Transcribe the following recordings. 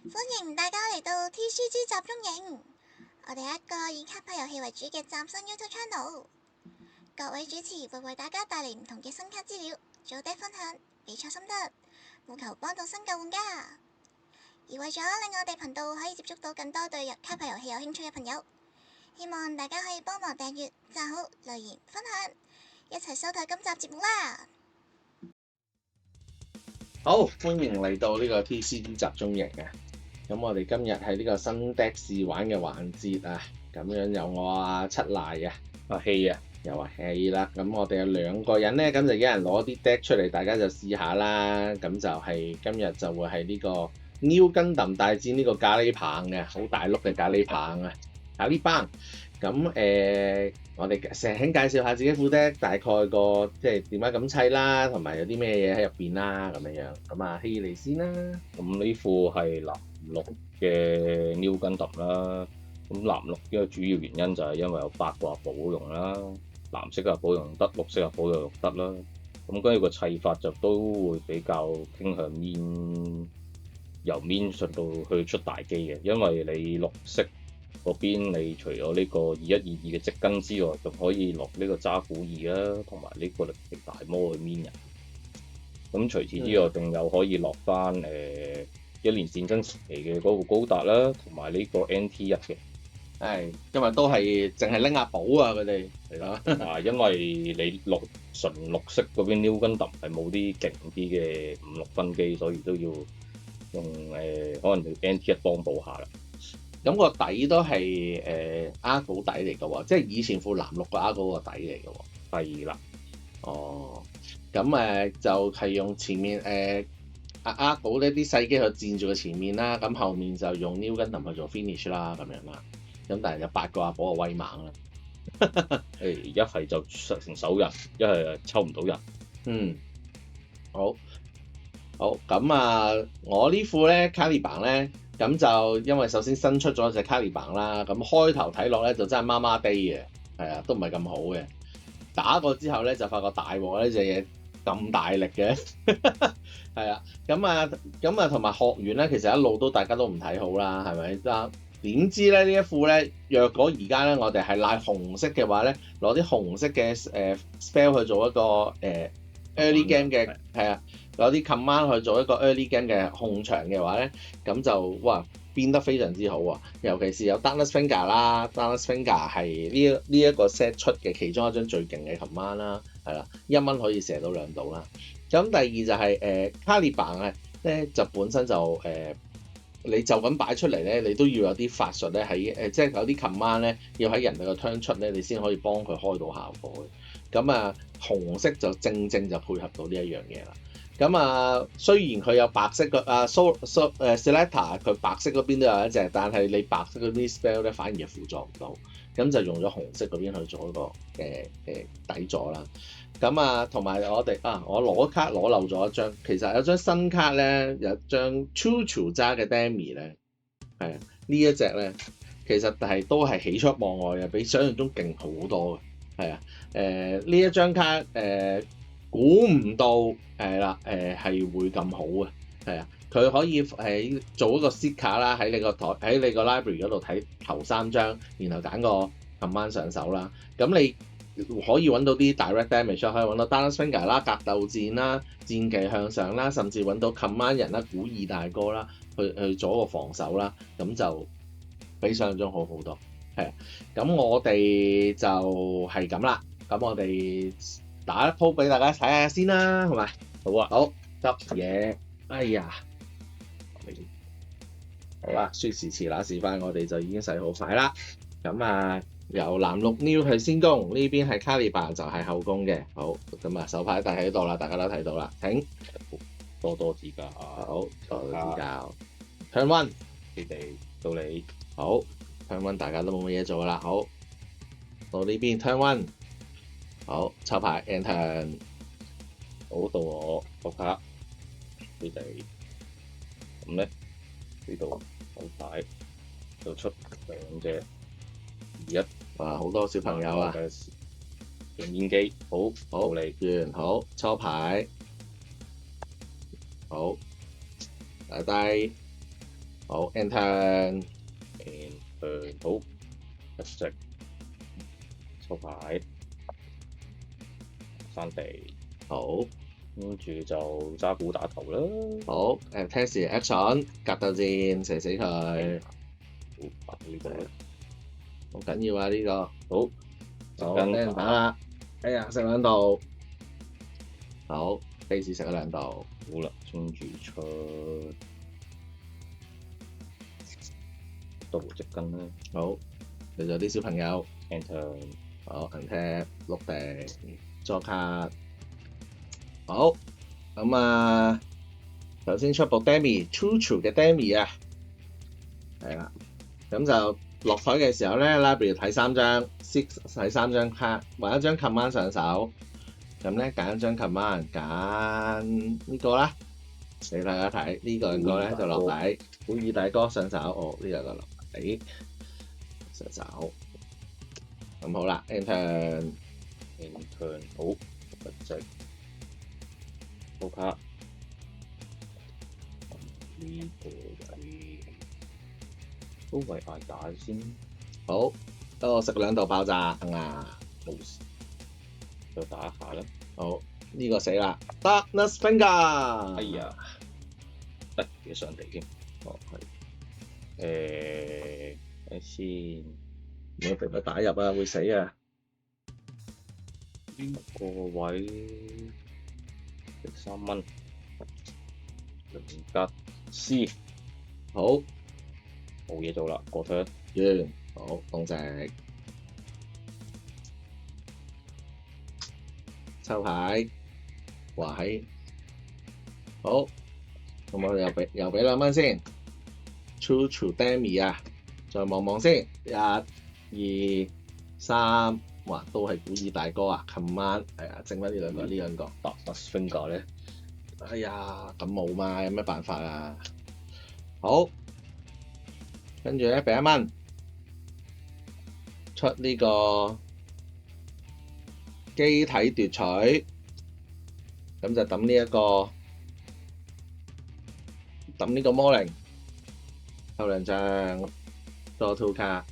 歡迎大家嚟到 TCG 集中營，我哋係一個以卡牌遊戲為主嘅嶄新 YouTube channel。各位主持會為大家帶嚟唔同嘅新卡資料、組隊分享、比賽心得，務求幫到新舊玩家。而為咗令我哋頻道可以接觸到更多對卡牌遊戲有興趣嘅朋友，希望大家可以幫忙訂閱、讚好、留言、分享，一齊收睇今集節目啦！好，歡迎嚟到呢個 TCG 集中營啊！咁我哋今日喺呢個新 deck 試玩嘅環節啊，咁樣有我七賴啊，阿希啊，又話希啦。咁我哋有兩個人咧，咁就一人攞啲 deck 出嚟，大家就試下啦。咁就係今日就會係呢個 New Gundam 大戰呢個咖喱棒嘅，好大碌嘅咖喱棒啊，咖喱棒。咁我哋輕輕介紹下自己副 deck，大概個即係點解咁砌啦，同埋有啲咩嘢喺入邊啦，咁樣。咁啊，希嚟先啦。咁呢副係藍綠嘅 New Gundam啦。咁藍綠呢個主要原因就係因為有8個寶用啦，藍色嘅寶用得，綠色嘅寶用得啦。咁跟住個砌法就都會比較傾向由 min 順到去出大機嘅，因為你綠色嗰邊你除咗呢個2122嘅積根之外，仲可以落呢個渣古2啦，同埋呢個力敵大魔去 min 人。咁除此之外，仲有可以落翻一年戰爭時期嘅嗰個高達啦，同埋呢個 NT1嘅。係，今日都係淨係拎下寶啊！佢哋係咯，因為你純綠色嗰邊 New Gundam係冇啲勁啲嘅5、6分機，所以都要用可能要 NT1幫補下啦。咁個底都係Argo 底嚟嘅喎，即係以前副藍綠個 Argo 個底嚟嘅喎。係啦。哦，咁就係用前面Argo 呢啲細機去佔住個前面啦，咁後面就用 New Gundam去做 finish 啦，咁樣啦。咁但係有8個阿寶嘅威猛啦。一係就成手人，一係抽唔到人。嗯，好，咁我呢副咧卡利棒咧，咁就因為首先新出咗隻卡利棒啦，咁開頭睇落咧就真係麻麻地嘅，係啊，都唔係咁好嘅。打過之後咧就發覺大鑊呢隻嘢咁大力嘅，係啊，咁同埋學員咧其實一路大家都唔睇好啦，係咪？點知咧呢一副咧，若果而家咧我哋係賴紅色嘅話咧，攞啲紅色嘅spell 去做一個early game 嘅，係啊，攞啲 command 去做一個 early game 嘅控場嘅話咧，咁就哇變得非常之好喎！尤其是有 Darkness Finger 啦 ，Darkness Finger 係呢一個 set 出嘅其中一張最勁嘅 command 啦，係啦，1蚊可以射到2度啦。咁第二就係卡利棒咧就本身就你就咁擺出嚟咧，你都要有啲法術咧喺即係有啲 command 咧要喺人哋個 turn 出咧，你先可以幫佢開到效果嘅。咁紅色就正就配合到呢一樣嘢啦。咁雖然佢有白色嘅Selector 佢白色嗰邊都有一隻，但係你白色嗰啲 spell 咧反而係輔助唔到，咁就用咗紅色嗰邊去做一個底座啦。咁同埋我哋我攞卡攞漏咗一張，其實有張新卡咧，有張 Chuchu 揸嘅 Demi 咧，係啊，呢一隻咧其實都係喜出望外嘅，比想象中勁好多嘅，係啊，呢一張卡估唔到係啦，係會咁好嘅，係啊，佢可以做一個 seed 卡啦，喺你個library 嗰度睇頭3張，然後揀個 command 上手啦，咁你可以揾到啲 direct damage， 可以揾到 Darkness Finger 啦、格鬥戰啦、戰技向上啦，甚至揾到 command 人啦、古二大哥啦，去做一個防守啦，咁就比想象中好好多。係啊，咁我哋就係咁啦，咁我哋打一鋪俾大家睇下先啦，係咪？好啊，好執嘢，哎呀，好啦，說時遲那時快，我哋就已經洗好牌啦，咁由藍綠 New 係先攻，呢邊係卡利棒就係後攻嘅。好，咁手牌帶喺度啦，大家都睇到啦。停，多多指教。好，多多指教。Turn 1，你哋到你。好 ，Turn 1大家都冇乜嘢做啦。好，到呢邊 Turn 1，好，抽牌 end turn。好，到我個卡，你哋咁咧呢度好牌就出2隻2-1。哇！好多小朋友啊！用煙機，好嚟完，好抽牌，好大低好 end turn， 好，一隻抽牌，山地，好跟住就揸鼓打頭啦。好test action 格鬥戰射死佢，好，打呢個啦。好緊要啊呢個。好，好俾人打啦，哎呀食兩道，好 base 食咗兩道，好啦，跟住出double積根啦。好嚟咗啲小朋友， end turn， 好 untap 碌地draw card，好咁啊首先出部 Demi，Choo 嘅 Demi 啊，係啦，咁就落台嘅時候咧 library 睇3張 ，six 睇3張卡，揾一張 command 上手，咁咧揀一張 command， 揀呢個啦，你睇一睇呢個咧就落底，古爾大哥上手，哦呢個就落底上手，咁好啦 end turn， 好，一隻高卡，呢個位都為嗌打先，好，等我食兩道爆炸啊！冇事，再打一下啦。好，呢、個死啦 ，Darkness Finger。哎呀，得嘅上地添。哦係，睇先，我哋咪打入啊，會死啊！呢個位值3蚊，零格 C， 好，冇嘢做啦，過turn。完，好，凍食，抽牌，位，好，咁我哋又俾2蚊先 ，True Demi 啊，再望望先，1、2、3，哇，都係古爾大哥啊 ，command 係啊，剩翻呢兩個。Darkness Finger 咧，哎呀，咁冇嘛，有咩辦法啊？好，跟住咧俾1蚊，出呢個機體奪取，咁就抌呢個魔靈，抽2張，draw 2卡，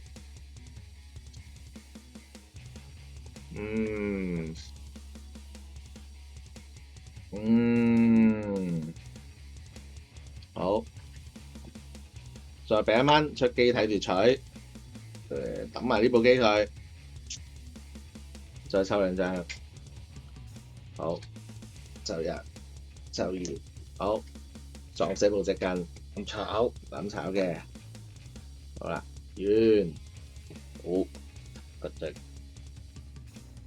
好，再俾1蚊出機體奪取，抌埋呢部機佢，再抽2張，好，就1，就2，好，撞死部積根，咁炒，攬炒嘅，好啦，完，好，一隻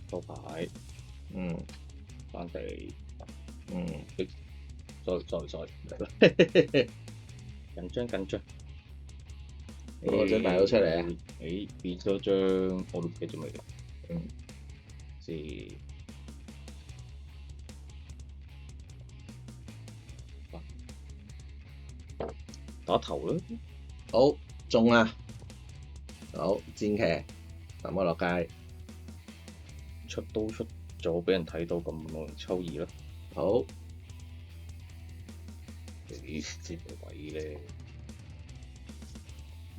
抽牌，翻地，再，緊張，攞張大佬出嚟啊！變咗張我都唔記得咗未嘅，打頭啦，好，中啊！好，戰騎，抌我落街，出刀出咗俾人睇到咁冇人抽2啦，好，呢個位咧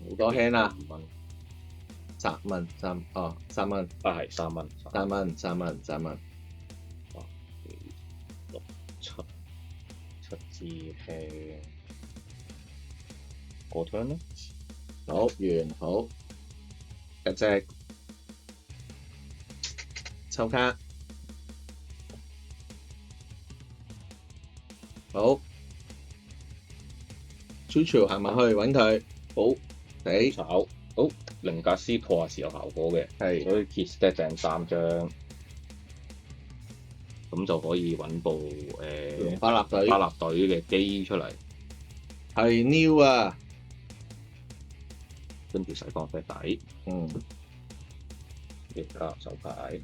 好多 hand 啊，2蚊， 3蚊，3蚊，啊係3蚊，3蚊，3蚊，3蚊， 6、7支輕，過 turn 啦，好，完，好，一隻抽卡，好 ，Choo 行埋去揾佢，好，死，炒，好，靈格斯破壞時有效果嘅，係，所以揭 stack 掟3張，咁就可以揾部巴勒隊嘅機出嚟，係 new 啊，跟住洗放啡底，亦加手牌，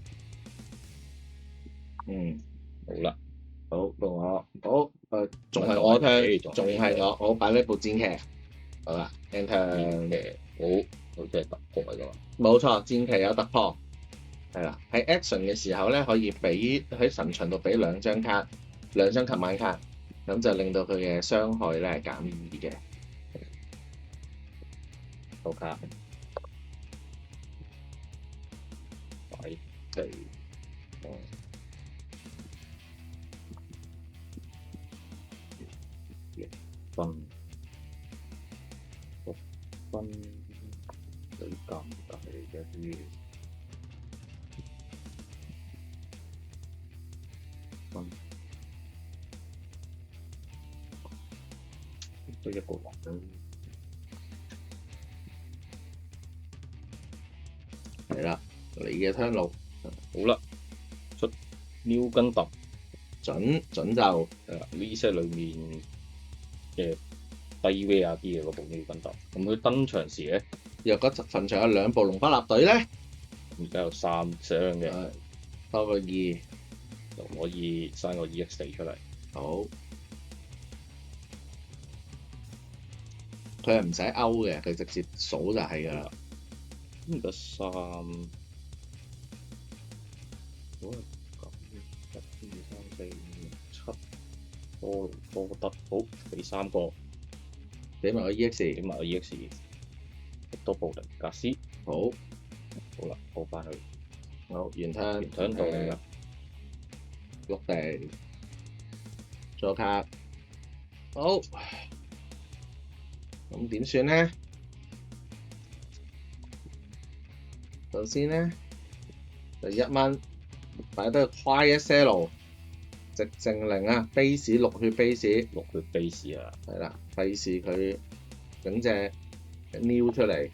好啦，好，到我，好，仲係我聽，仲係我，我擺呢部戰騎，好啦 end turn 嘅，好似係突破嚟㗎嘛，冇錯，戰騎有突破，係啦，喺 action 嘅時候咧，可以俾喺神場度俾2張卡，2張 command 卡，咁就令到佢嘅傷害咧減2嘅。收卡，擺地，6分，6分，幾尷尬嘅啲分，都一個環啦。係啦，你嘅 turn 6，好啦，出 New Gundam 準就呢 set 裏面嘅低 rare 啲嘅嗰部 New Gundam，咁佢登場時咧，若果墳場有2部龍巴納隊咧，而家有3張嘅，多個2，就可以生個 EX4 出嚟。好。佢係唔使勾嘅，佢直接數就係㗎啦。咁得3，好啊，咁1、2、3、4、5、6、7，多得好，俾3個，俾埋個 EX，俾埋個 EX，多部靈格斯，好啦，過翻去，好完turn 到你啦，碌地，左卡，好，咁點算咧？首先咧，就1蚊，擺低 Quiet Cell，直靜靈啊 ，base 6血 base， 6血 base 啊，係啦，費事佢整隻 New 出嚟，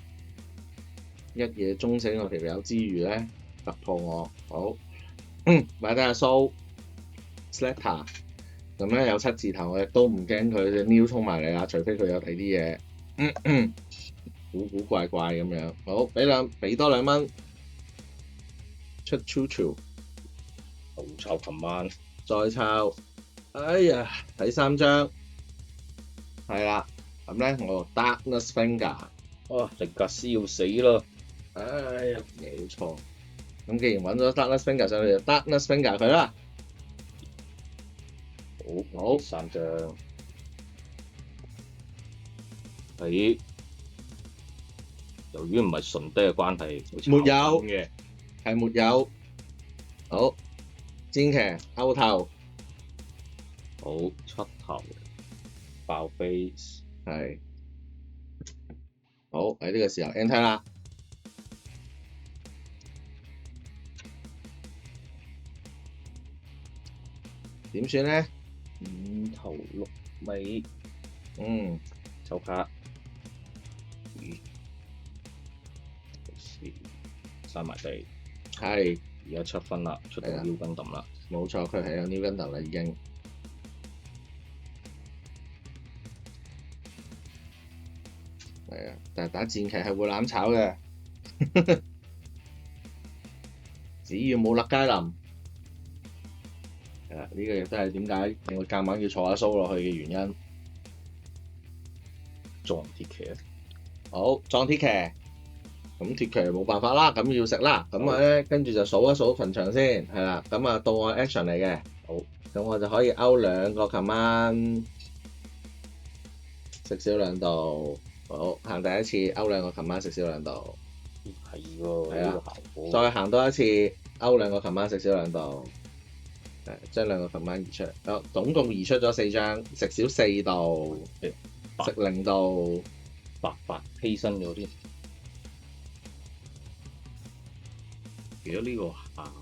一嘢中死我條友之餘咧，突破我，好，擺低阿蘇 Slater， 咁咧有7字頭，我亦都唔驚佢隻 New 衝埋嚟啦，除非佢有睇啲嘢，古古怪怪咁樣，好，俾多2蚊，出 Choo， 好抄琴晚，再抄，哎呀，睇3張，係啦，咁咧我 Darkness Finger， 靈格斯要死啦，哎呀，冇錯，咁既然揾咗 Darkness Finger 上去，就 Darkness Finger 佢啦，好3張，喺由於唔係純低嘅關係，沒有嘅，係沒有，好，戰騎勾頭，好7頭，爆 face，係，好喺呢個時候 enter 啦，點算咧5頭6尾，抽卡，閂埋地，係，而家7分啦，出到 New Gundam啦，冇錯，佢係有 New Gundam啦已經，係啊，但係打戰騎係會攬炒嘅，只要冇勒加林，係啦，呢個亦都係點解我夾硬要坐阿蘇落去嘅原因。撞鐵騎，好，撞鐵騎，咁鐵騎冇辦法啦，咁要食啦，咁咧跟住就數一數墳場先，係啦，咁啊到我 action 嚟嘅，好，咁我就可以勾2個 command，食少2度，好，行第一次勾2個 command 食少2度，係喎，呢個效果，再行多一次勾2個 command 食少2度，將2個 command 移出，總共移出咗4張，食少4度，食0度，白犧牲咗添。如果呢個效，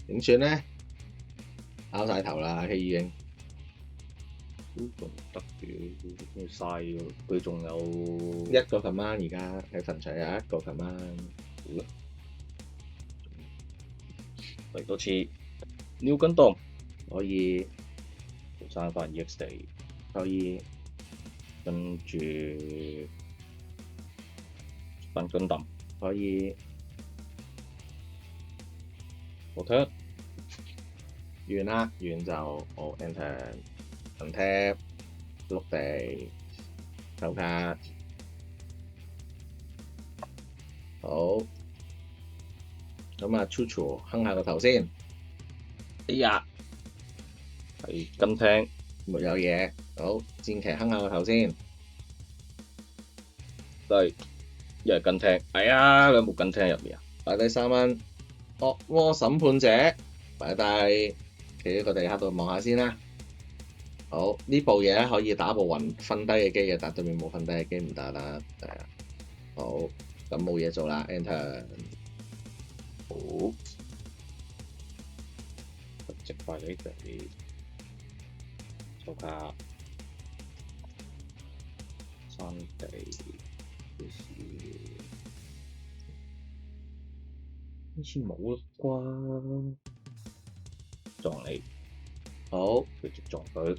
點算咧？拗晒頭啦，希已經。都仲得嘅，都嘥咗。佢仲有1個 command， 而家喺墳場有1個 command。好啦，嚟多次 New Gundam，可以生翻 EX 地，可以跟住翻 Gundam，可以我睇完啦，完就好 enter。untap 碌地抽卡，好。咁啊，Chuchu 哼下個頭先。哎呀，係跟聽，沒有嘢。好，戰騎哼下個頭先。都係一係跟聽。哎呀，你有冇跟聽入面啊？擺低3蚊。惡魔審判者，擺低，企喺個地下度望下先啦。好，呢部嘢咧可以打部瞓低嘅機嘅，但對面冇瞓低嘅機唔得啦。係啊。好，咁冇嘢做啦 ，enter。好，直快你哋做卡山地好似冇啦啩，撞你，好，直接撞佢，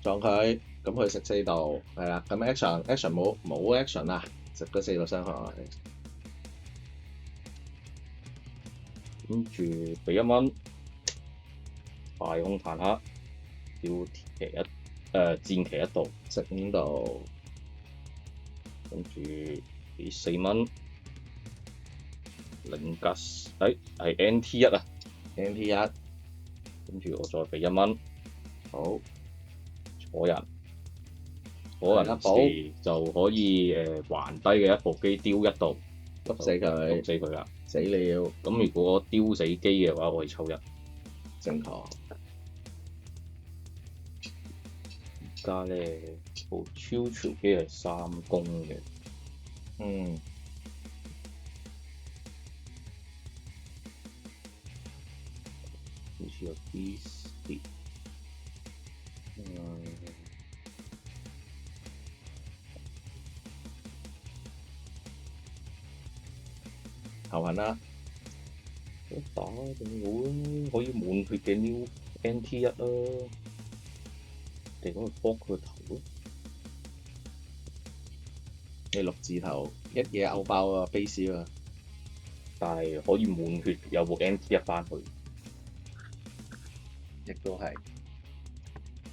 撞佢，咁佢食4度，係啦。咁 action 冇 action 啦，食嗰4度傷害。跟住俾1蚊，快空坦克，吊戰騎1度，食5度，跟住俾4蚊，零格係 NT1啊 NT1，跟住我再俾1蚊，好，坐人時就可以還低嘅一部機丟1度，笠死佢啦，死了。咁如果丟死機嘅話，我可以抽1。正確。而家咧部超潮機係3攻嘅，嗯，好似有啲跌。頭痕啦。打定好啦，可以滿血嘅 New NT1啦，定咁去搏佢個頭咯。你6字頭一嘢嘔爆啊 base 啊！但係可以滿血，有部 NT1翻去，亦都係。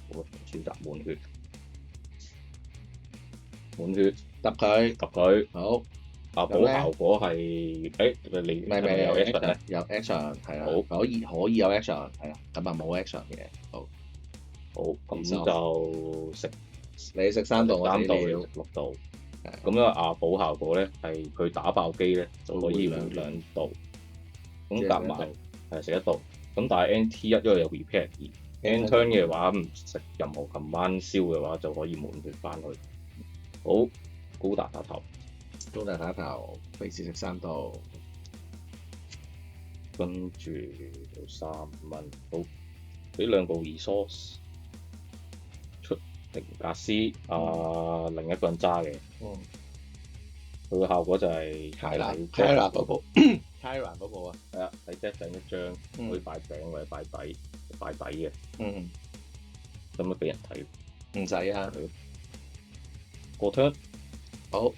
我選擇滿血，滿血揼佢。好。保效果係你唔係有 action 咧？有 action 係啦。好，可以有 action 係啦。咁啊冇 action 嘅。好，咁就食你食3度，我死3度，了。你食6度。咁因為保效果咧係佢打爆機咧就可以回2度，咁夾埋係食1度。咁但係 NT1 因為有 repair 2，N turn 嘅話唔食任何command燒嘅話就可以滿血翻去。好，高達打頭。費事食3度，跟住3蚊，好，俾2部 resource 出寧格斯，另一個人揸嘅，佢個效果就係Kyra 嗰部，Kyra 嗰部啊，係啊，喺 deck 頂一張，可以擺頂或者擺底嘅，咁樣俾人睇，唔使啊，過 turn，好。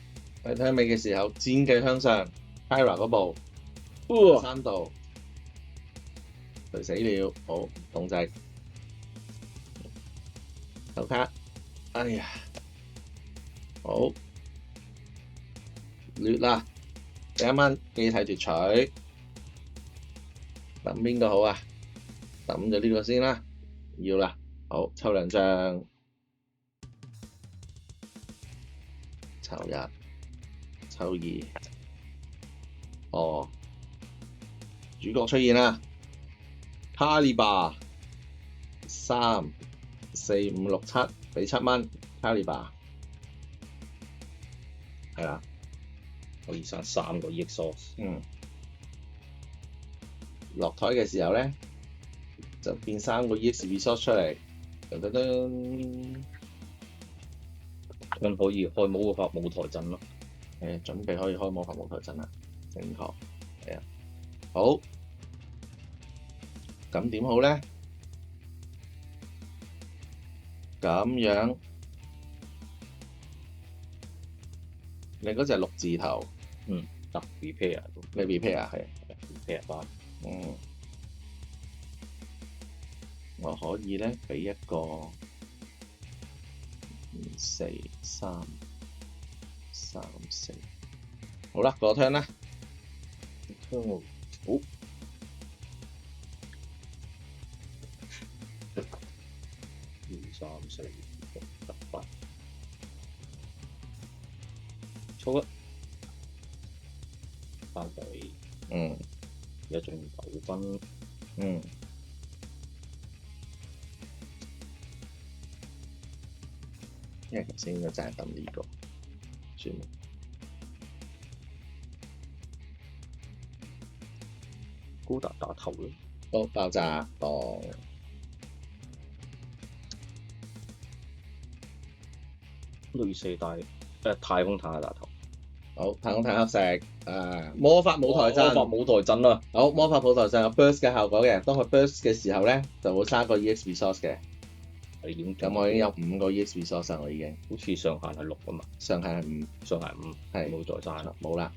喺睇尾嘅時候，戰機向上 ，Kyra 嗰部3度，佢死了。好，控制頭卡，哎呀，好劣啦，俾1蚊機體奪取，抌邊個好啊？抌咗呢個先啦，要啦，好抽2張，抽1。抽2，主角出現啦，卡利巴3、4、5、6、7，俾7蚊，卡利巴，係啦，可以生3個 exhaust，落台嘅時候咧，就變3個 EX resource 出嚟，噔噔噔，咁可以開魔法舞台陣咯。準備可以開魔法舞台陣啦，正確，係啊，好，咁點好咧？咁樣，你嗰隻6字頭，得 repair，你 repair 啊？係 repair 翻，我可以咧俾一個4、3、3、4，好啦，個 turn 啦，好。2、3、4、5、6、7、8，錯啦，翻嚟而家仲9分，因為頭先應該就係等呢個，算啦。高達打頭咯，好爆炸當類似太空坦克打頭。好，太空坦克石魔法舞台陣，魔法舞台陣啦。好，魔法舞台陣有 burst 嘅效果嘅，當佢 burst 嘅時候咧，就會生個 EX resource 嘅。咁我已經有5個 EX resource 啦，我已經。好似上限係6啊嘛。上限係5。上限5。係。冇再爭啦。冇啦。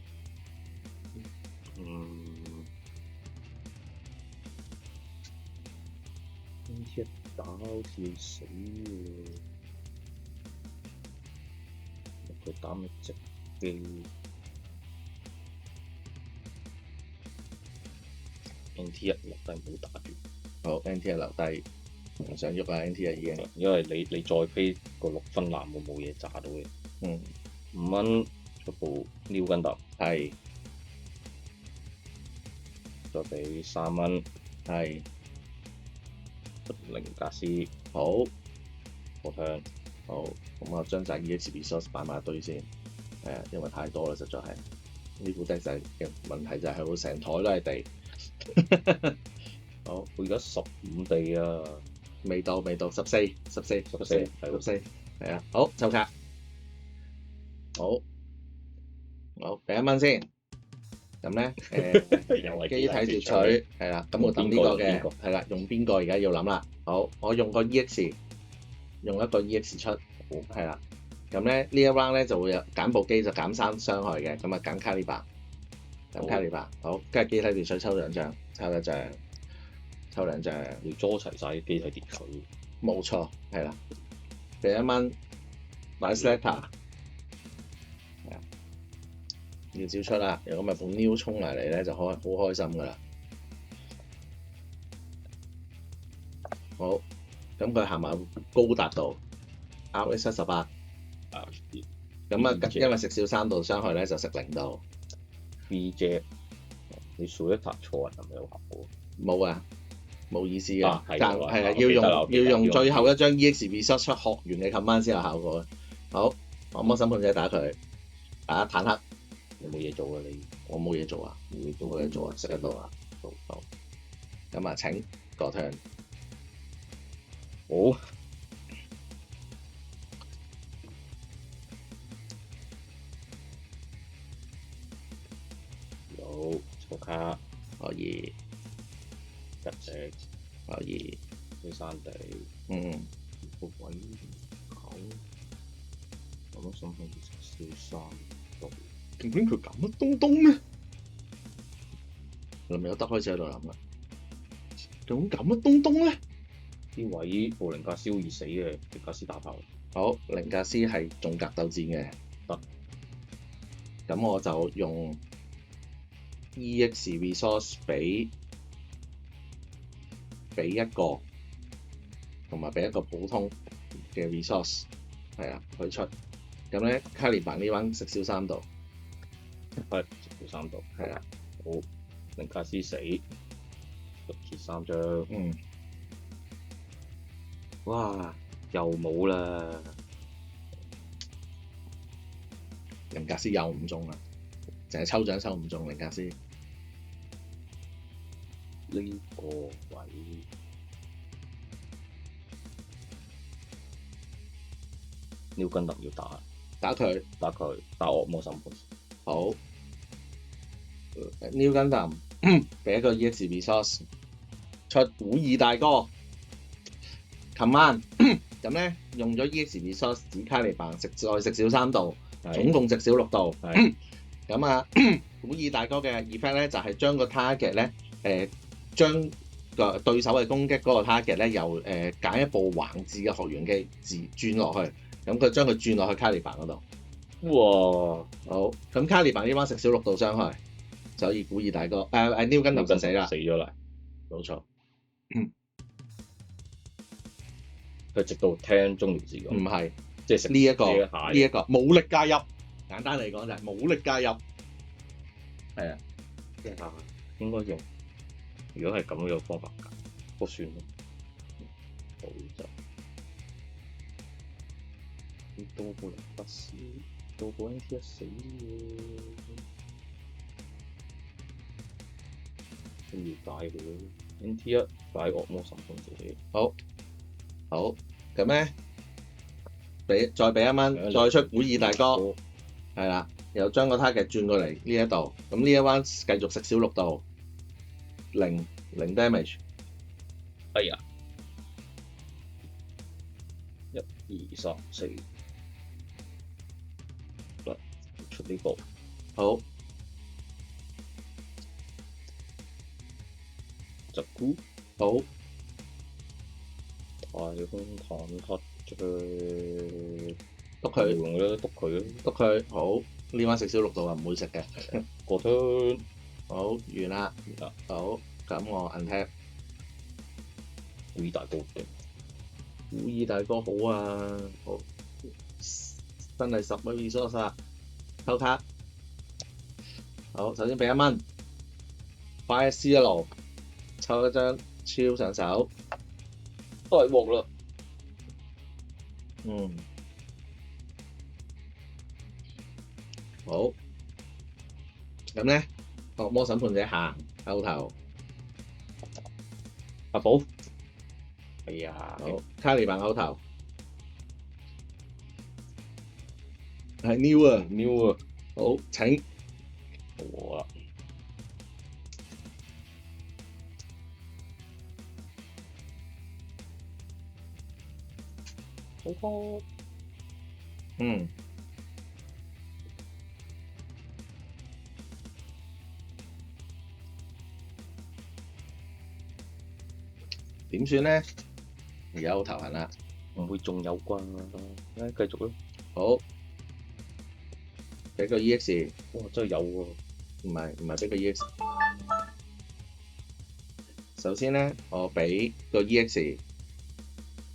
一打好似死喎，佢打咩直機 ？NT1 留低唔好打住。好 ，NT1 留低，唔想喐啊 NT1 已經。因為你再飛個6分藍我冇嘢炸到嘅。5蚊出部 New Gundam。係。再俾3蚊。係。零格斯。好。我聽。好，咁我將晒 EX resource 擺埋一堆先。係啊，因為太多啦，實在係。呢副 deck 就係嘅問題就係佢成台都係地。好，佢而家15地啊，未到14，係啊，好抽卡，好俾1蚊先，咁咧機體奪取係啦，咁我等呢個嘅係啦，用邊個而家要諗啦，好，我用個 EX， 用一個 EX 出，係啦，咁咧呢一 round 咧就會有揀部機就減3傷害嘅，咁啊揀卡利巴。咁卡利巴，好，跟住機體奪取抽2張，抽1張，抽2張，要捉齊晒啲機體奪取。冇錯，係啦，俾1蚊買 Slater， 係啊，要招出啦，如果咪部 New 衝埋嚟咧，就好開心噶啦。好，咁佢行埋高達度 ，RX 78，咁啊，因為食少3度傷害咧，就食0度。BJ， 你數一塔錯人係咪有效果？冇啊，冇意思嘅，係啊，要用最後一張 EX resource 出學完嘅 command 先有效果。好，我魔審判者打佢，打坦克，你冇嘢做啊你？我冇嘢做啊，冇嘢做啊，食得到啊，好，咁啊請個 turn，好。抽卡可以，入石可以，推山地，個位搞，我都想去燒3度。究竟佢咁乜東咩？係咪有得開始喺度諗啦？究竟咁乜東咧？啲位布靈格斯好易死嘅，靈格斯打炮。好，靈格斯係重格鬥戰嘅，得。咁我就用 EX resource 俾一個，同埋俾一個普通嘅 resource， 係啊，佢出。咁咧，卡利班呢彎食少3度，係食少3度，係啊，好，靈格斯死，獨揭3張，哇，又冇啦，靈格斯又5中啦，淨係抽獎抽5中靈格斯。呢個位New Gundam要打佢，打惡魔審判。好，New Gundam 俾一個 EX resource 出古爾大哥 command， 咁咧用咗 EX resource 指卡利扮再食少3度，總共食少6度。咁啊，古爾大哥嘅 effect 咧就係將個 target 咧將個對手嘅攻擊嗰個 target 咧由揀一部橫置嘅學員機轉落去，咁佢將佢轉落去卡利扮嗰度。哇！好，咁卡利扮呢班食少6度傷害，所以古爾大哥New Gundam 就死啦，死咗啦。冇錯。佢直到聽中條字咁，唔係即係食呢一個呢一下武力介入，簡單嚟講就係武力介入，係啊，即係下應該用。如果係咁嘅方法解，都算咯。好就多個人不死，多個 NT1 死喎，跟住解佢咯。NT1 解惡魔審判者。好，咁咧再俾1蚊，再出古爾大哥，係啦，又將個 target 轉過嚟呢一度，咁呢一彎繼續食小綠度，零 damage。哎呀，1、2、3、4，出呢個好，就估好，太空坦克出去篤佢，用啦，篤佢啦，篤佢，好，呢彎食小綠度啊，唔會食嘅。過推好，完啦，好，咁我 untap。古爾大哥勁，古爾大哥好啊，好，真係10蚊 resource 啊，抽卡。好，首先俾1蚊，Fire C 一路，抽一張超上手，都係鑊啦。好，咁咧，惡魔審判者下後頭，阿寶，哎呀，好，卡利扮後頭，係 new 啊， new 啊，好，請，好啦，好多，點算咧？而家好頭痕啦，唔會仲有啩？繼續啦。好，俾個 EX，哇，真係有喎。唔係俾個 EX。首先咧，我俾個 EX，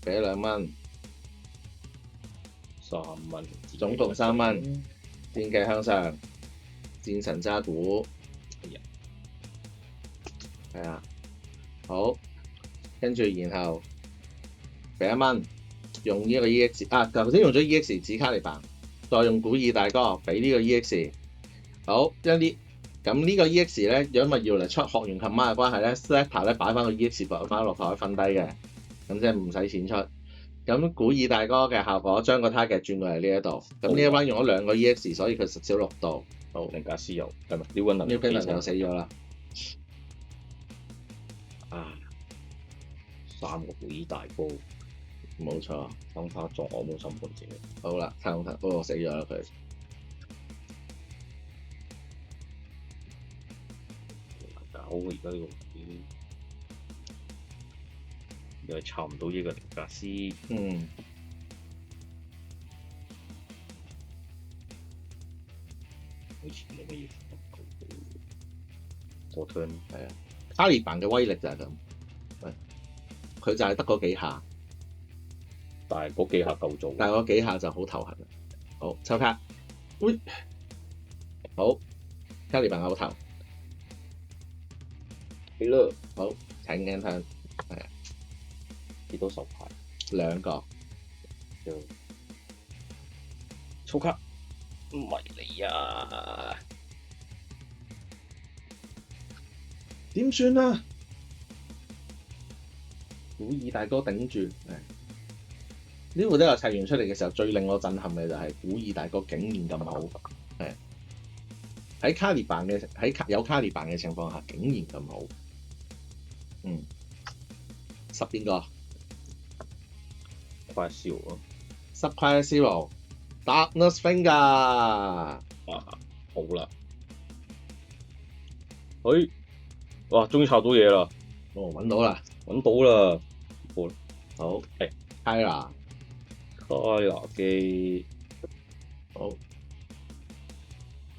俾2蚊，3蚊，總共3蚊。戰技向上，戰神渣古，係啊，好，跟住然後俾1蚊，用呢個 EX 啊，頭先用咗 EX 指卡利扮，再用古爾大哥俾呢個 EX，好，咁呢個 EX 咧，因為要嚟出學員 command 嘅關係咧 ，selector 咧擺翻個 EX 擺翻落台瞓低嘅，咁即係唔使錢出。咁古爾大哥嘅效果將個 target 轉過嚟呢一度，咁呢一彎用咗2個 EX，所以佢食少6度。好，凌駕私有，係咪 New Gundam 就死咗啦。啊，3個古爾大哥，冇錯，生化撞惡魔審判者。好啦，太空塔嗰個死咗啦佢。搞而家呢個又係插唔到呢個凌駕師。好似冇乜嘢。過 turn 係啊，卡利扮嘅威力就係咁，佢就係得嗰幾下，但係嗰幾下夠做。但係嗰幾下就好頭痕啦。好，抽卡，喂，好，卡利扮口頭，係啦，好，請 end turn，係啊，幾多手牌？2個，抽卡，唔係你啊！點算啊？古爾大哥頂住，呢個都有砌完出嚟嘅時候，最令我震撼嘅就係古爾大哥竟然咁好，係喺卡利扮嘅有卡利扮嘅情況下，竟然咁好，10邊個？快燒咯 Subquire Zero Darkness Finger 啊！好啦，哇！終於抄到嘢啦！揾到啦，揾到啦！好，係 Kyra 開牙機，好，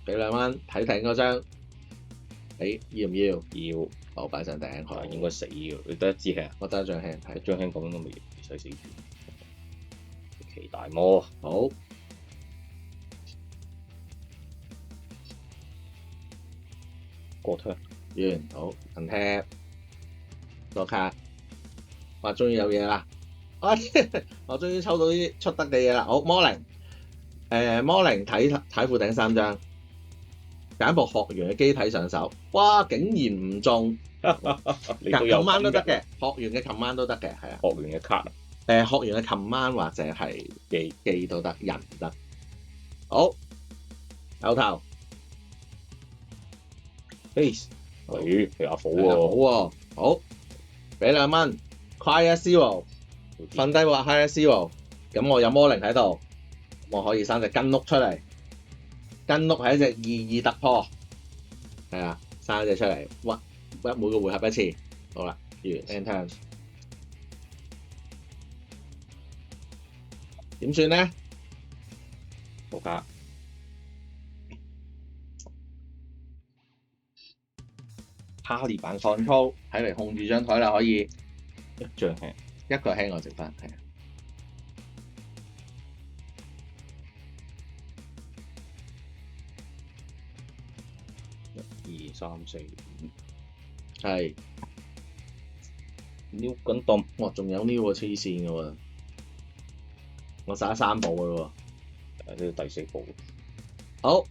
俾2蚊睇睇嗰張，要唔要？要好，擺上頂。好，應該死嘅，你得一支輕，我得一張輕，一張輕咁都未使死住。奇大魔，好。過推完，好，untap，個卡，哇，終於有嘢啦！我終於抽到啲出得嘅嘢啦。好，魔靈，魔靈睇副頂3張，揀部學員嘅機體上手。哇，竟然唔中，你都有 command 都得嘅嘅，學員嘅 command 都得嘅，係啊。學員嘅卡，學員嘅 command 或者係機都得，人唔得。好，有頭 base。佢阿虎好喎，喎，好，俾2蚊 ，Quiet Zero，瞓低話 Quiet Zero，咁我有魔靈喺度，我可以生隻根碌出嚟，根碌係一隻2/2突破，係啊，生一隻出嚟，每個回合一次，好啦，完 end turn，點算咧？冇卡，哈利版 control 睇嚟控住張台啦，可以一張輕，一個輕我剩翻，係啊， 1、2、3、4、5，係，撩緊檔，哇，仲有呢個黐線嘅喎，我耍3步嘅咯喎。呢個第4步，好，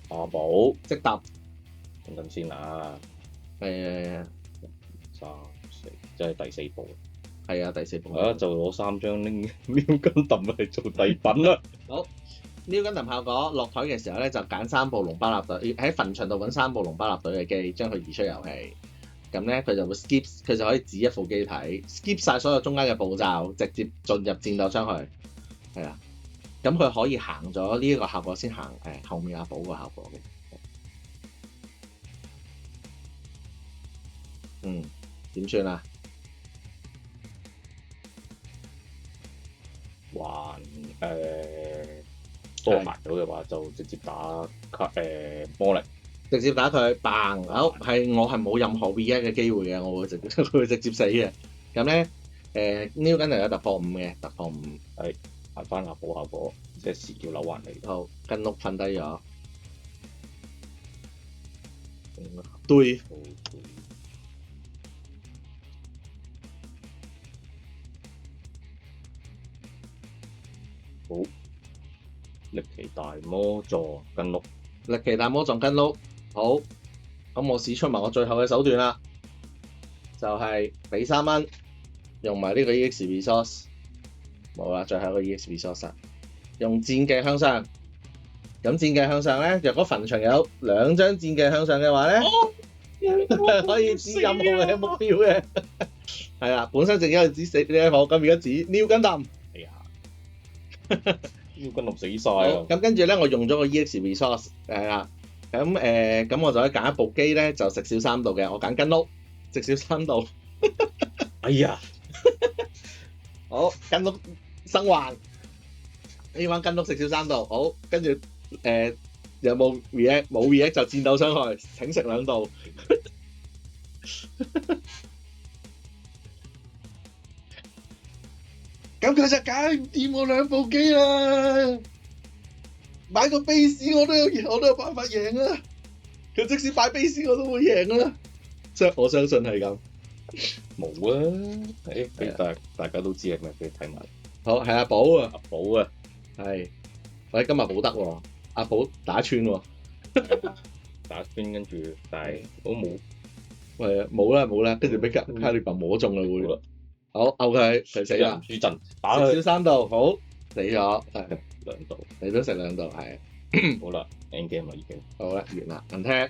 阿寶，即答，等陣先啊，誒， 3、4，即係第4步，係啊，第4步。就攞3張拎撩緊檔嚟做底品啦。好，撩緊藤效果落台嘅時候咧，就揀3部龍巴納隊，喺墳場度揾3部龍巴納隊嘅機，將佢移出遊戲。咁咧佢就會 skip，佢就可以指一副機體 skip 晒所有中間嘅步驟，直接進入戰鬥箱去。係啊，咁佢可以行咗呢一個效果先行後面阿寶個效果嘅。點算啊？還多行到嘅話，就直接打魔力。直接打佢，bang！好，我係冇任何 react 嘅機會嘅，我會佢會直接死嘅。咁咧，New 跟就有突破5嘅，突破5係行翻下補效果，即係時叫扭還嚟。好，跟碌瞓低咗，堆好，力奇大魔座跟碌，力奇大魔撞跟碌，好，咁我使出埋我最後嘅手段啦，就係俾3蚊，用埋呢個 EX resource， 冇啦，最後一個 EX resource， 用戰技向上，咁戰技向上咧，若果墳場有2張戰技向上嘅話咧，可以指任何嘅目標嘅，係啦，本身淨係指死呢一個，咁而家指 New Gundam。哎呀，撩緊碌死晒好，啊！咁跟住咧，我用咗個 EX resource 係啦，咁我就可以揀一部機咧，就食少3度嘅，我揀跟碌，食少3度。哎呀，好，跟碌生還，呢玩跟碌食少3度，好，跟住有冇 react？ 冇 react 就戰鬥傷害，請食2度。咁佢就搞唔掂我2部機啦，買個 base 我都有辦法贏啊！佢即使擺 base 我都會贏啦，我相信係咁。冇啊！俾大家都知係咪？俾你睇埋。好，係阿寶啊，阿寶啊，係，喂，今日冇得喎，阿寶打穿喎，打穿跟住，但係都冇。冇啦，跟住俾卡利賓摸中啦會。好，OK，佢死啦，輸陣，打食佢少3度，好，死咗，係2度。你都食2度，係。好啦 ，end game 啦已經。好啦，完啦，untap，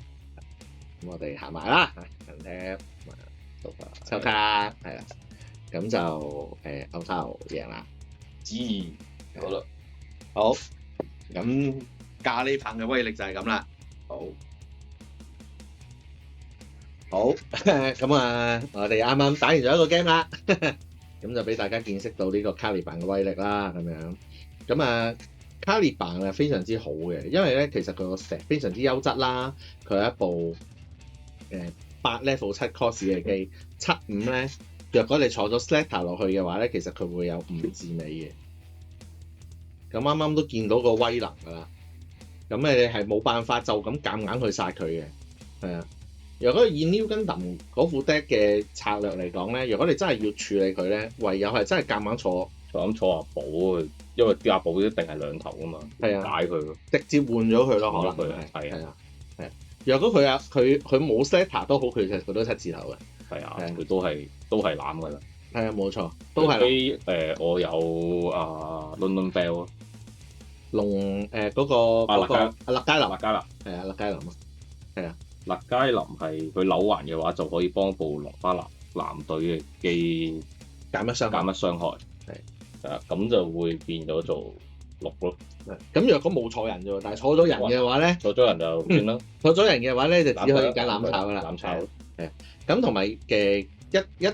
咁我哋行埋啦，untap，抽卡，係啦，咁就歐洲贏啦，知好啦，好，咁咖喱棒嘅威力就係咁啦，好，咁我哋啱啱打完咗一個 game 啦，咁就俾大家見識到呢個卡喱棒嘅威力啦，咁樣，咁卡喱棒係非常之好嘅，因為咧其實佢個石非常之優質啦，佢係一部8 level 7 cost 嘅機，75咧，若果你坐咗 Slater 落去嘅話咧，其實佢會有5字尾嘅。咁啱啱都見到個威能㗎啦。咁你係冇辦法就咁夾硬去殺佢嘅，係啊。如果以 New Gundam 嗰副 deck 嘅策略嚟講咧，如果你真係要處理佢咧，唯有係真係夾硬坐阿寶，因為啲阿寶一定係兩頭㗎嘛，係啊，解佢咯，直接換咗佢咯，可能係啊。若果佢冇 Slater 都好，佢其實佢都7字頭嘅。係啊，佢都係攬㗎啦。係啊，冇錯，都係。我有London Bell 龍嗰個勒佳林，係啊，勒佳林啊，係啊。勒佳林係佢扭環嘅話，就可以幫部龍巴藍隊嘅機減一傷害。係啊，咁就會變咗做6咯。咁若果冇坐人啫喎，但係坐咗人嘅話咧，坐咗人就算啦。坐咗人嘅話咧，就只可以揀攬炒㗎啦。攬炒係啊，咁同埋一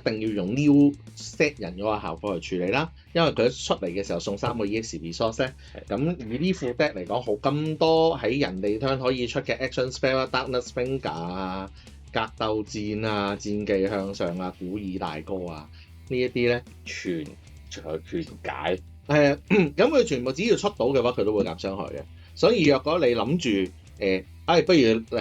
定要用 new set 人嗰個效果去處理啦，因為佢一出嚟嘅時候送3個 EX resource 咧，咁以呢副 deck 嚟講，好咁多喺人哋 turn 可以出嘅 action spell 啦 ，Darkness Bringer 啊、格鬥戰啊、戰技向上啊、古爾大哥啊，呢一啲咧全解。係啊，咁佢全部只要出到嘅話，佢都會減傷害嘅。所以若果你諗住不如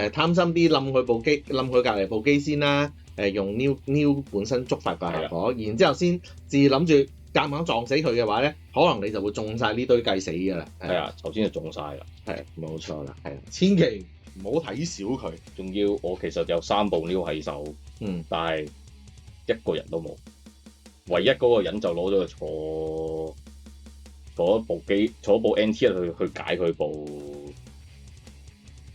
貪心啲冧佢部機，冧佢隔離部機先啦。用 new 本身觸發個效果，然之後先至諗住夾硬撞死佢嘅話咧，可能你就會中晒呢堆計死㗎啦。係啊，頭先就中晒啦。係冇錯啦，係啊，千祈唔好睇小佢。仲要我其實有3部 new 喺手，但係一個人都冇，唯一嗰個人就攞咗去坐部機，坐部 NT 去解佢部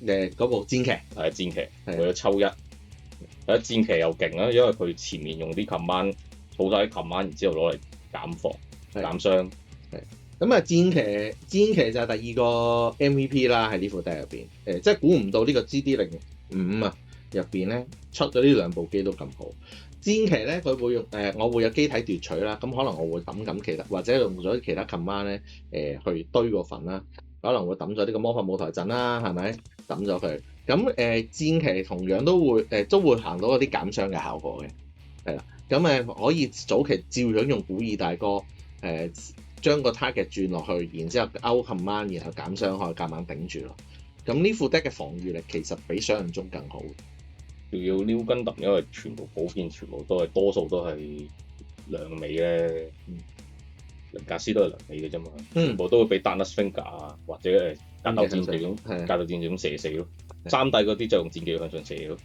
嗰部戰騎，係戰騎，為咗抽一。戰騎又勁啦，因為佢前面用啲 command 儲晒啲 command，然之後攞嚟減防減傷。咁啊，戰騎就係第2個 MVP 啦，喺呢副 deck 入邊。即係估唔到呢個 GD05啊入邊咧出咗呢2部機都咁好。戰騎咧佢會用我會有機體奪取啦，咁可能我會抌其他或者用咗其他 command 咧去堆個份啦，可能會抌咗呢個魔法舞台陣啦，係咪抌咗佢？咁戰騎同樣都會行到嗰啲減傷嘅效果嘅，係啦。咁可以早期照樣用古爾大哥將個 target 轉落去，然之後 out command，然後減傷害，夾硬頂住咯。咁呢副 deck 嘅防禦力其實比想象中更好。仲要 New Gundam，因為全部普遍全部多數都係兩尾咧，靈格斯都係兩尾嘅啫嘛，全部都會俾 Darkness Bringer 啊，或者格鬥戰士咁射死咯。3弟嗰啲就用戰技向上射咯。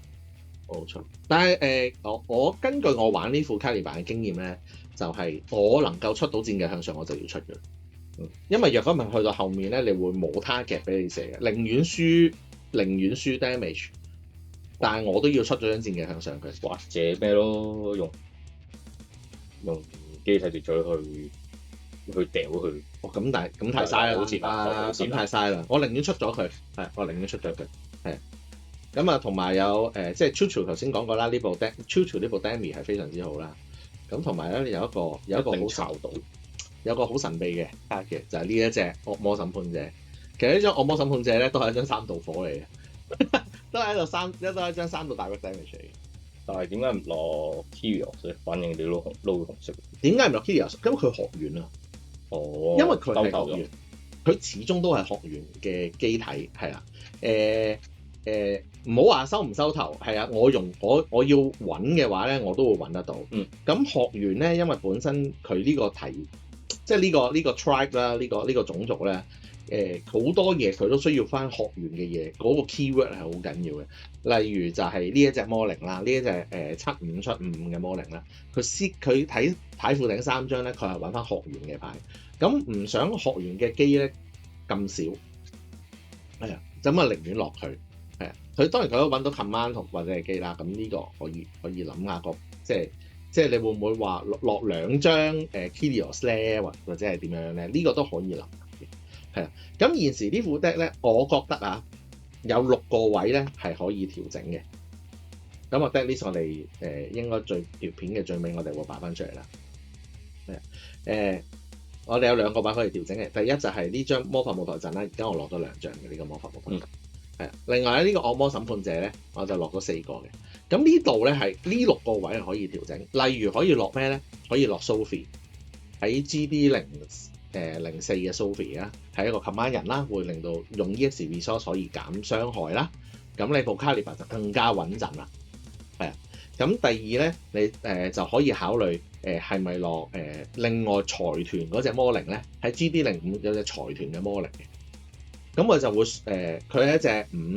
冇錯，但係我根據我玩呢副卡利版嘅經驗咧，就係我能夠出到戰技向上，我就要出嘅。因為若果唔係去到後面咧，你會冇 target 俾你射嘅，寧願輸 damage，但係我都要出咗張戰技向上佢。或者咩咯，用機體奪取去掉佢。咁太嘥啦，好似咁太嘥啦。我寧願出咗佢，我寧願出咗佢，係。咁啊，同埋有即係 Chuchu 頭先講過啦，呢部 Chuchu 呢部 Demi 係非常之好啦。咁同埋咧有一個好炒到，有個好神秘嘅嘅就係呢一隻惡魔審判者。其實呢張惡魔審判者咧都係一張3道火嚟嘅，都係一張3道大 damage 嚟嘅。但係點解唔落 Kyrios 反應你撈紅色？點解唔落 Kyrios？因為佢學院啊。哦。因為佢係學院，佢始終都係學院嘅機體，係啦。唔好話收唔收頭，係啊！我要揾嘅話咧，我都會揾得到。咁學員咧，因為本身佢呢個即係呢個 tribe 啦，呢個種族咧，好多嘢佢都需要翻學員嘅嘢，嗰個 keyword 係好緊要嘅。例如就係呢一隻魔靈啦，呢一隻7575嘅魔靈啦，佢睇太負頂3張咧，佢係揾翻學員嘅牌。咁唔想學員嘅機咧咁少，係啊，咁啊寧願落去。係啊，佢當然佢都揾到 command 同或者係機啦，咁呢個可以諗下個即係你會唔會話落2張Kyrios 咧，或者係點樣咧？呢個都可以諗嘅，係啊。咁現時呢副 deck 咧，我覺得啊有6個位咧係可以調整嘅。咁我 deck list 我哋應該條片嘅最尾我哋會擺翻出嚟啦。我哋有2個位可以調整嘅，第一就係呢張魔法舞台陣啦，而家我攞咗2張嘅呢個魔法舞台陣。係啊，另外咧呢個惡魔審判者咧，我就落咗4個嘅。咁呢度咧係呢6個位係可以調整，例如可以落咩咧？可以落 Sophie 喺 GD04嘅 Sophie 啊，係一個 command 人啦，會令到用 EX resource 可以減傷害啦。咁你部 Caliban 就更加穩陣啦。係啊，咁第二咧，你就可以考慮係咪落另外財團嗰隻魔靈咧？喺 GD05有隻財團嘅魔靈嘅。咁我就會佢係一隻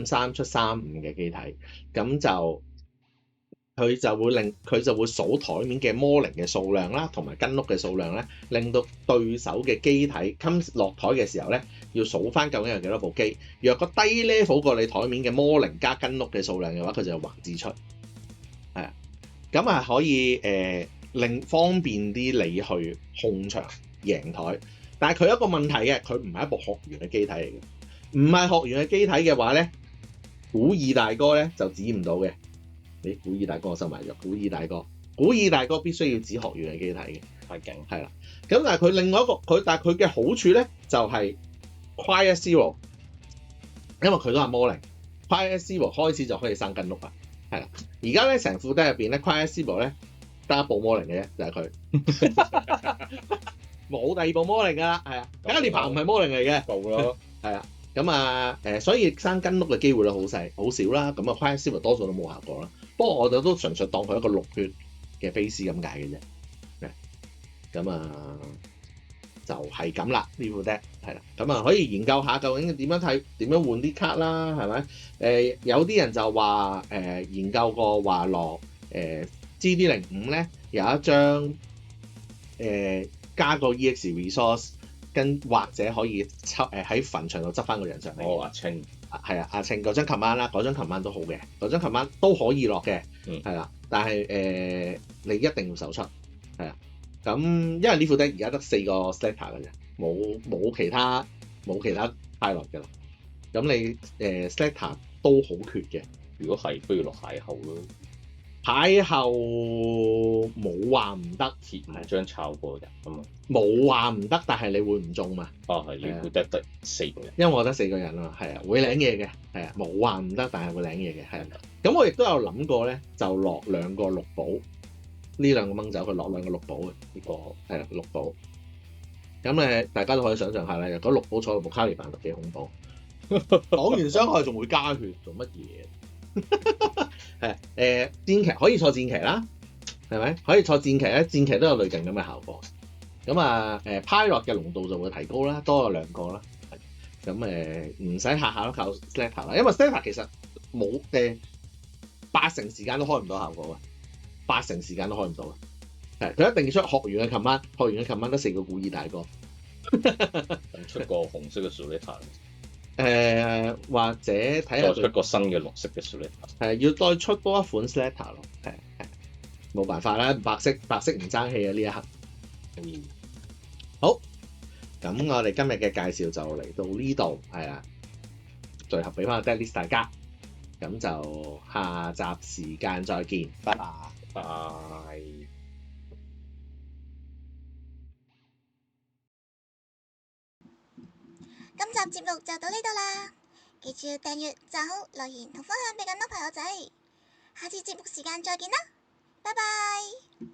53出35嘅機體，咁就佢就會數台面嘅魔靈嘅數量啦，同埋跟碌嘅數量咧，令到對手嘅機體 come 落台嘅時候咧，要數翻究竟有幾多部機。若個低 level 過你台面嘅魔靈加跟碌嘅數量嘅話，佢就橫置出。係啊，咁啊可以令方便啲你去控場贏台。但係佢有一個問題嘅，佢唔係一部學員嘅機體嚟嘅。唔係學員嘅機體嘅話咧，古爾大哥咧就指唔到嘅。你古爾大哥我收埋咗，古爾大哥必須要指學員嘅機體嘅，太勁。係啦。咁但係佢另外一個但係佢嘅好處咧就係 Quiet Zero， 因為佢都係魔靈 ，Quiet Zero 開始就可以生跟碌啦，係啦。而家咧成副底入邊咧 Quiet Zero 咧得一部魔靈嘅啫，就係佢，冇第二部魔靈㗎啦，係啊。Caliban唔係魔靈嚟嘅，夠咯，係啊。咁啊所以生跟碌嘅機會咧好少啦。咁啊 Quiet Zero 多數都冇效果啦。不過我哋都純粹當佢一個綠血嘅 face 咁解嘅啫。咁啊就係咁啦，呢副 deck 係啦。咁啊可以研究下究竟點樣換啲卡啦，係咪？有啲人就話研究過話落GD05咧有一張加個 EX resource。或者可以喺墳場度執翻個人上嚟。阿清係啊，阿清嗰張 command 啦，嗰張 command 都好嘅，嗰張 command 都可以落嘅，係啦。但係你一定要手出，係啊。咁因為呢副 deck 而家得4個 Slater 嘅啫，冇其他派落嘅啦。咁你Slater 都好缺嘅。如果係都要落邂逅咯。邂逅冇話唔得，貼唔將炒過人啊嘛。冇話唔得，但係你會唔中嘛？係你會得4個人，因為我得4個人啊嘛，係啊，會領嘢嘅，係啊，冇話唔得，但係會領嘢嘅，係啊。咁我亦都有諗過咧，就落2個綠寶，呢2個掹走佢落2個綠寶嘅呢個係啊綠寶。咁大家都可以想象下咧，如果綠寶坐到部卡利扮就幾恐怖，擋完傷害仲會加血，做乜嘢？係戰騎可以坐戰騎啦，係咪？可以坐戰騎咧，戰騎都有類近咁嘅效果。咁Pilot 嘅濃度就會提高啦，多咗2個啦。咁唔使下下都靠 Slater 啦，因為 Slater 其實冇8成時間都開唔到效果嘅，8成時間都開唔到嘅。係佢一定要出學員嘅 command，學員嘅 command 得4個古爾大哥。出個紅色嘅 Slater。或者睇下再出個新嘅綠色嘅 Slater。要再出多一款 Slater 咯。係冇辦法啦，白色唔爭氣啊呢一刻。好，咁我哋今日嘅介紹就嚟到呢度，係啦，最後俾翻個 deck list 大家，咁就下集時間再見，拜拜。拜。今集節目就到呢度啦，記住要訂閱、讚好、留言同分享俾更多朋友仔。下次節目時間再見啦，拜拜。